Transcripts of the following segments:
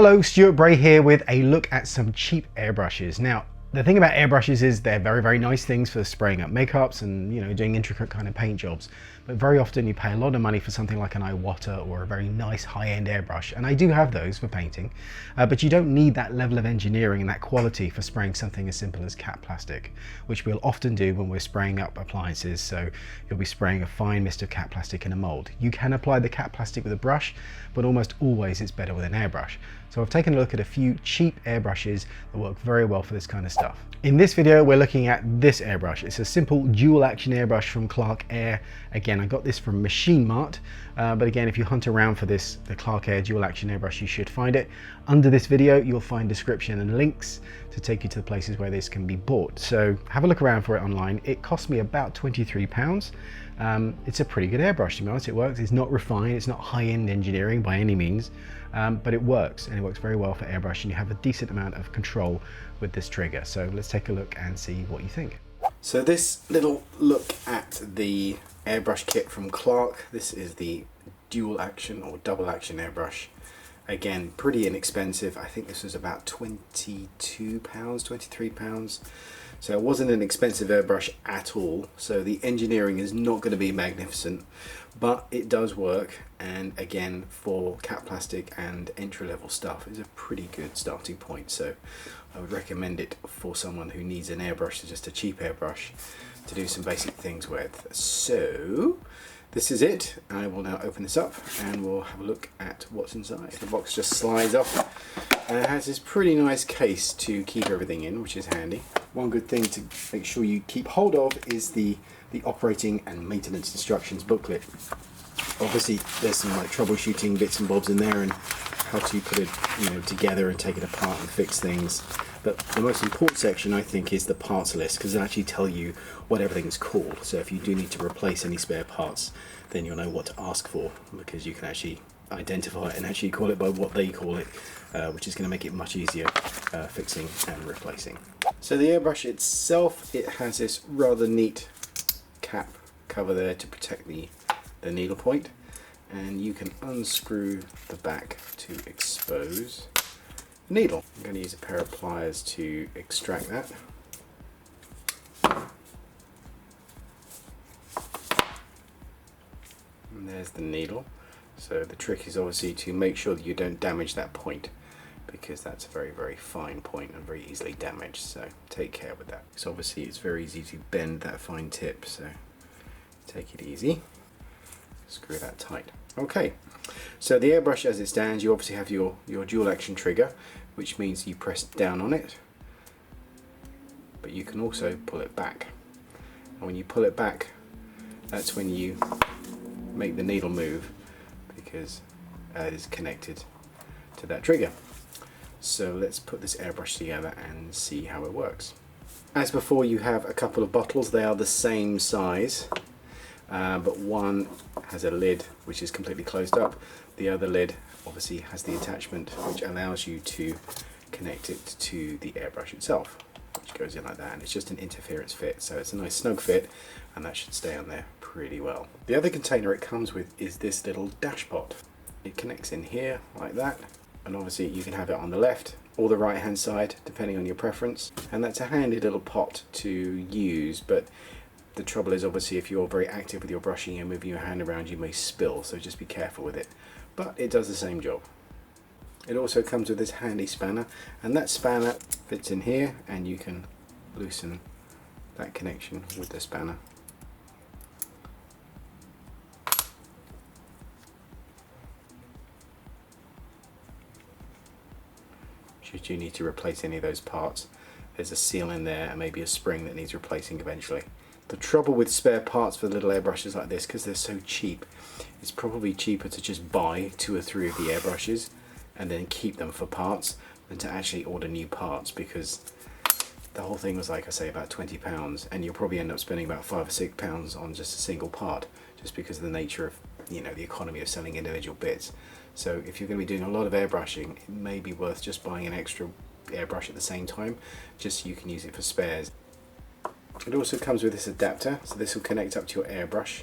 Hello, Stuart Bray here with a look at some cheap airbrushes. Now, the thing about airbrushes is they're very nice things for spraying up makeups and, doing intricate kind of paint jobs. But very often you pay a lot of money for something like an Iwata or a very nice high-end airbrush. And I do have those for painting, but you don't need that level of engineering and that quality for spraying something as simple as cap plastic, which we'll often do when we're spraying up appliances. So you'll be spraying a fine mist of cap plastic in a mold. You can apply the cap plastic with a brush, but almost always it's better with an airbrush. So I've taken a look at a few cheap airbrushes that work very well for this kind of stuff. In this video, we're looking at this airbrush. It's a simple dual action airbrush from Clarke Air. Again, I got this from Machine Mart, but again, if you hunt around for the Clarke Air dual action airbrush, you should find it. Under this video, you'll find description and links to take you to the places where this can be bought. So have a look around for it online. It cost me about £23. It's a pretty good airbrush, to be honest. It works. It's not refined, it's not high-end engineering by any means, but it works, and it works very well for airbrush, and you have a decent amount of control with this trigger. So let's take a look and see what you think. So this little look at the airbrush kit from Clarke. This is the dual action or double action airbrush. Again, pretty inexpensive. I think this was about £22, £23. So it wasn't an expensive airbrush at all. So the engineering is not going to be magnificent, but it does work. And again, for cap plastic and entry-level stuff, it's a pretty good starting point. So I would recommend it for someone who needs an airbrush, just a cheap airbrush to do some basic things with. So this is it. I will now open this up and we'll have a look at what's inside. The box just slides off and it has this pretty nice case to keep everything in, which is handy. One good thing to make sure you keep hold of is the operating and maintenance instructions booklet. Obviously there's some like troubleshooting bits and bobs in there and how to put it together and take it apart and fix things. But the most important section, I think, is the parts list, because it actually tell you what everything's called. So if you do need to replace any spare parts, then you'll know what to ask for, because you can actually identify it and actually call it by what they call it, which is going to make it much easier fixing and replacing. So the airbrush itself, it has this rather neat cap cover there to protect the needle point, and you can unscrew the back to expose the needle. I'm going to use a pair of pliers to extract that. And there's the needle. So the trick is obviously to make sure that you don't damage that point, because that's a very fine point and very easily damaged, so take care with that. So obviously it's very easy to bend that fine tip, so take it easy. Screw that tight. Okay, so the airbrush as it stands, you obviously have your dual action trigger, which means you press down on it, but you can also pull it back. And when you pull it back, that's when you make the needle move, because it is connected to that trigger. So let's put this airbrush together and see how it works. As before, you have a couple of bottles. They are the same size, but one has a lid which is completely closed up. The other lid obviously has the attachment which allows you to connect it to the airbrush itself, which goes in like that, and it's just an interference fit, so it's a nice snug fit, and that should stay on there pretty well. The other container it comes with is this little dash pot. It connects in here like that, and obviously you can have it on the left or the right hand side depending on your preference, and that's a handy little pot to use. But the trouble is, obviously, if you're very active with your brushing and moving your hand around, you may spill, so just be careful with it. But it does the same job. It also comes with this handy spanner, and that spanner fits in here, and you can loosen that connection with the spanner. Should you need to replace any of those parts, there's a seal in there and maybe a spring that needs replacing eventually. The trouble with spare parts for little airbrushes like this, because they're so cheap, it's probably cheaper to just buy 2 or 3 of the airbrushes and then keep them for parts than to actually order new parts, because the whole thing was, like I say, about £20, and you'll probably end up spending about £5 or £6 on just a single part, just because of the nature of the economy of selling individual bits. So if you're going to be doing a lot of airbrushing, it may be worth just buying an extra airbrush at the same time, just so you can use it for spares. It also comes with this adapter, so this will connect up to your airbrush,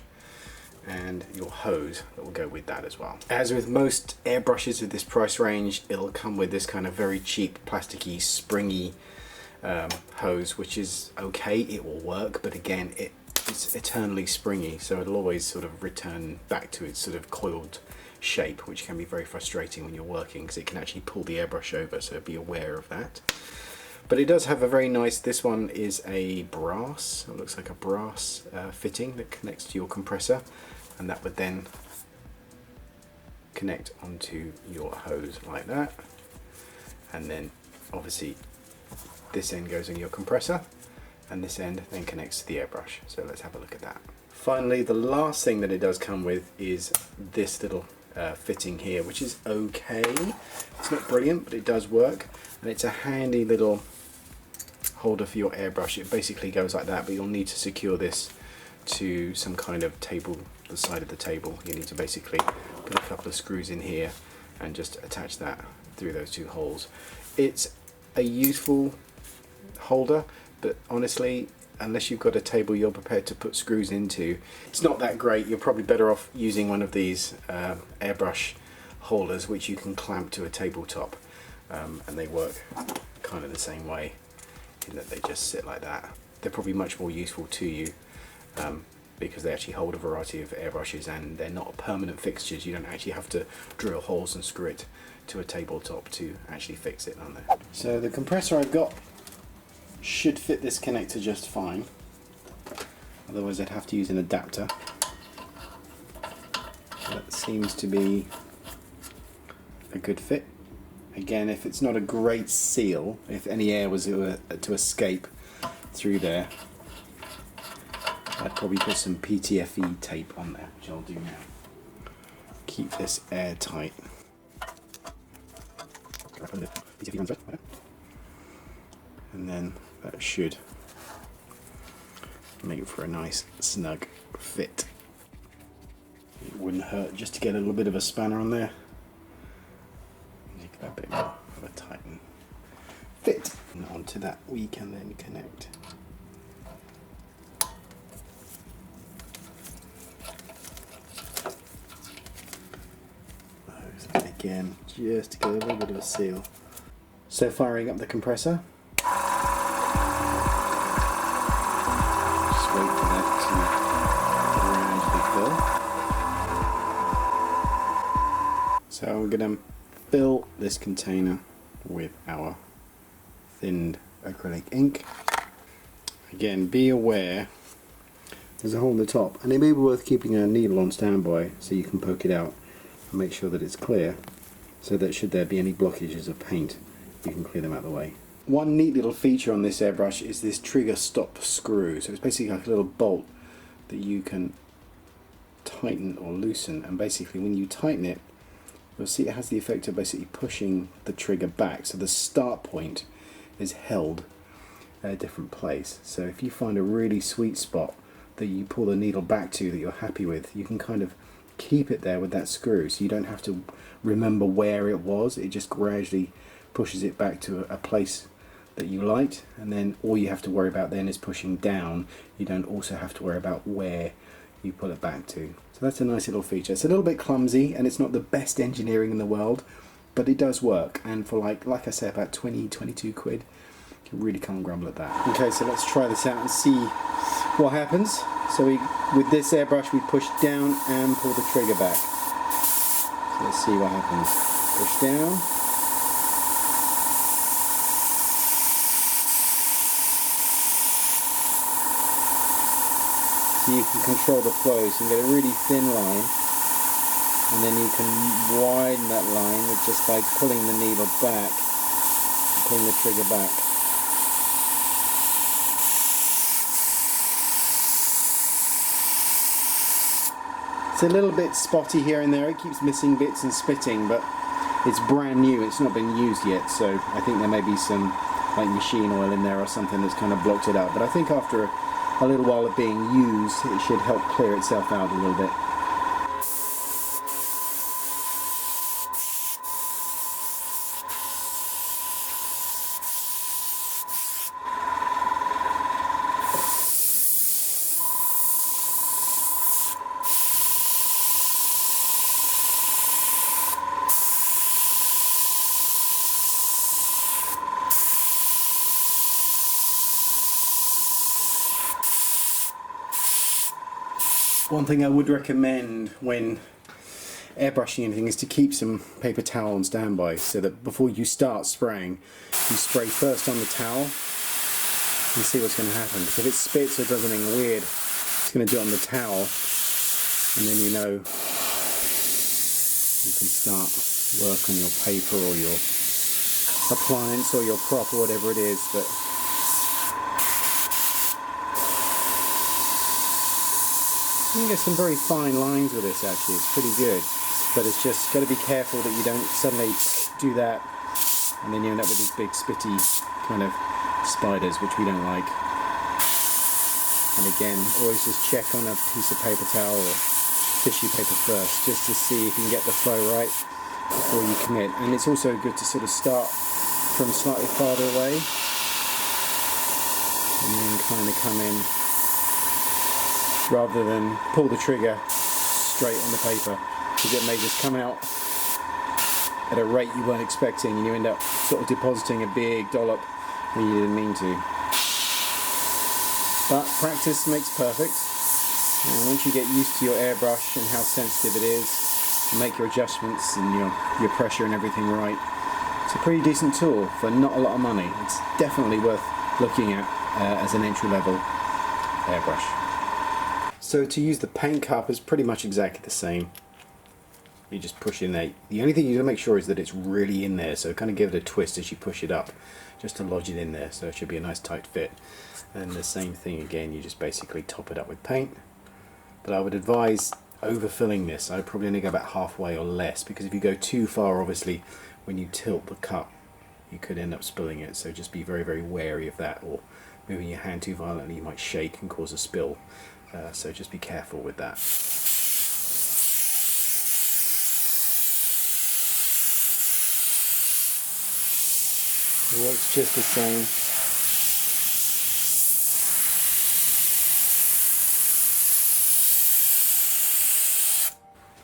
and your hose that will go with that as well. As with most airbrushes of this price range, it'll come with this kind of very cheap plasticky springy hose, which is okay, it will work, but again it's eternally springy, so it'll always sort of return back to its sort of coiled shape, which can be very frustrating when you're working because it can actually pull the airbrush over, so be aware of that. But it does have a very nice, this one is a brass, it looks like a brass fitting that connects to your compressor, and that would then connect onto your hose like that, and then obviously this end goes on your compressor and this end then connects to the airbrush. So let's have a look at that. Finally, the last thing that it does come with is this little fitting here, which is okay. It's not brilliant, but it does work, and it's a handy little holder for your airbrush. It basically goes like that, but you'll need to secure this to some kind of table, the side of the table. You need to basically put a couple of screws in here and just attach that through those two holes. It's a useful holder, but honestly, unless you've got a table you're prepared to put screws into, it's not that great. You're probably better off using one of these airbrush holders, which you can clamp to a tabletop, and they work kind of the same way in that they just sit like that. They're probably much more useful to you because they actually hold a variety of airbrushes, and they're not permanent fixtures. You don't actually have to drill holes and screw it to a tabletop to actually fix it on there. So the compressor I've got should fit this connector just fine, otherwise I'd have to use an adapter. That seems to be a good fit. Again, if it's not a great seal, if any air was to escape through there, I'd probably put some PTFE tape on there, which I'll do now. Keep this airtight. And then that should make for a nice snug fit. It wouldn't hurt just to get a little bit of a spanner on there. Make that bit more of a tighten fit. And onto that we can then connect those again, just to get a little bit of a seal. So firing up the compressor. Wait for that to gradually fill. So we're going to fill this container with our thinned acrylic ink. Again, be aware there's a hole in the top, and it may be worth keeping a needle on standby so you can poke it out and make sure that it's clear, so that should there be any blockages of paint, you can clear them out of the way. One neat little feature on this airbrush is this trigger stop screw. So it's basically like a little bolt that you can tighten or loosen, and basically when you tighten it, you'll see it has the effect of basically pushing the trigger back, so the start point is held at a different place. So if you find a really sweet spot that you pull the needle back to that you're happy with, you can kind of keep it there with that screw, so you don't have to remember where it was. It just gradually pushes it back to a place that you liked, and then all you have to worry about then is pushing down. You don't also have to worry about where you pull it back to. So that's a nice little feature. It's a little bit clumsy and it's not the best engineering in the world, but it does work, and for like I said, about 22 quid, you can really come and grumble at that. Okay, so let's try this out and see what happens. So with this airbrush we push down and pull the trigger back. So let's see what happens. Push down. So you can control the flow, so you can get a really thin line, and then you can widen that line with just by pulling the needle back, pulling the trigger back. It's a little bit spotty here and there, it keeps missing bits and spitting, but it's brand new, it's not been used yet, so I think there may be some like machine oil in there or something that's kind of blocked it out, but I think after a little while of being used, it should help clear itself out a little bit. One thing I would recommend when airbrushing anything is to keep some paper towel on standby, so that before you start spraying, you spray first on the towel and see what's going to happen. Because if it spits or does anything weird, it's going to do it on the towel, and then you know you can start work on your paper or your appliance or your prop or whatever it is. But you can get some very fine lines with this actually, it's pretty good. But it's just got to be careful that you don't suddenly do that and then you end up with these big spitty kind of spiders, which we don't like. And again, always just check on a piece of paper towel or tissue paper first, just to see if you can get the flow right before you commit. And it's also good to sort of start from slightly farther away and then kind of come in, rather than pull the trigger straight on the paper, because it may just come out at a rate you weren't expecting and you end up sort of depositing a big dollop when you didn't mean to. But practice makes perfect, and once you get used to your airbrush and how sensitive it is, and make your adjustments and your pressure and everything right, it's a pretty decent tool for not a lot of money. It's definitely worth looking at as an entry-level airbrush. So to use the paint cup is pretty much exactly the same. You just push in there. The only thing you gotta make sure is that it's really in there, so kind of give it a twist as you push it up, just to lodge it in there, so it should be a nice tight fit. And the same thing again, you just basically top it up with paint. But I would advise overfilling this. I'd probably only go about halfway or less, because if you go too far, obviously, when you tilt the cup, you could end up spilling it, so just be very, very wary of that, or moving your hand too violently, you might shake and cause a spill. So just be careful with that. It works just the same.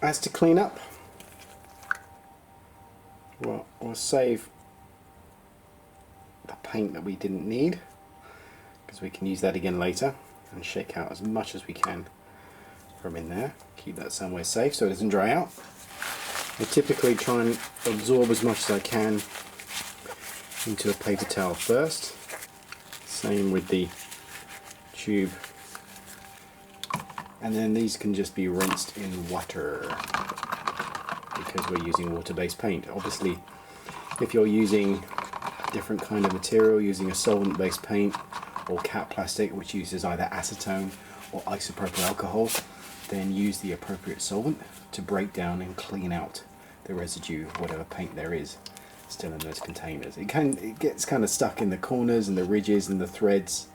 As to clean up, well, we'll save the paint that we didn't need, because we can use that again later, and shake out as much as we can from in there. Keep that somewhere safe so it doesn't dry out. I typically try and absorb as much as I can into a paper towel first. Same with the tube. And then these can just be rinsed in water, because we're using water-based paint. Obviously, if you're using a different kind of material, using a solvent-based paint or cap plastic, which uses either acetone or isopropyl alcohol, then use the appropriate solvent to break down and clean out the residue of whatever paint there is still in those containers. It gets kind of stuck in the corners and the ridges and the threads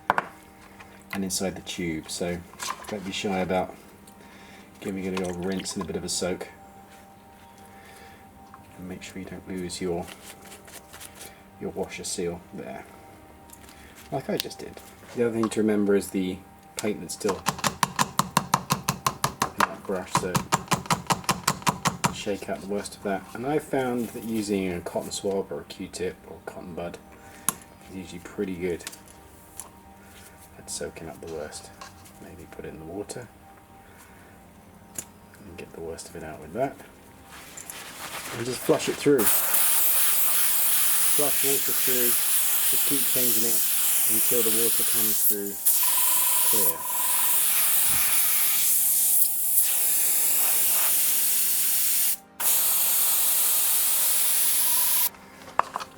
and inside the tube, so don't be shy about giving it a little rinse and a bit of a soak, and make sure you don't lose your washer seal there, like I just did. The other thing to remember is the paint that's still in that brush, so shake out the worst of that. And I found that using a cotton swab or a Q-tip or a cotton bud is usually pretty good at soaking up the worst. Maybe put it in the water and get the worst of it out with that. And just flush it through. Flush water through, just keep changing it until the water comes through clear.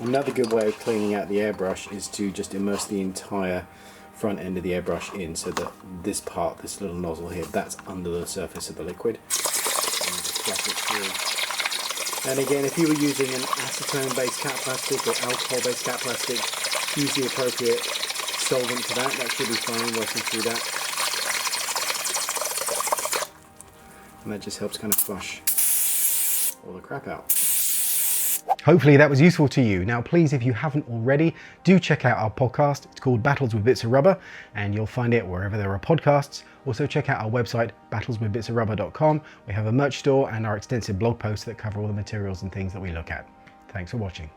Another good way of cleaning out the airbrush is to just immerse the entire front end of the airbrush in, so that this part, this little nozzle here, that's under the surface of the liquid. And just flush it through. And again, if you were using an acetone-based cap plastic or alcohol-based cap plastic, use the appropriate solvent for that. That should be fine working through that. And that just helps kind of flush all the crap out. Hopefully that was useful to you. Now please, if you haven't already, do check out our podcast. It's called Battles with Bits of Rubber, and you'll find it wherever there are podcasts. Also check out our website, battleswithbitsofrubber.com. We have a merch store and our extensive blog posts that cover all the materials and things that we look at. Thanks for watching.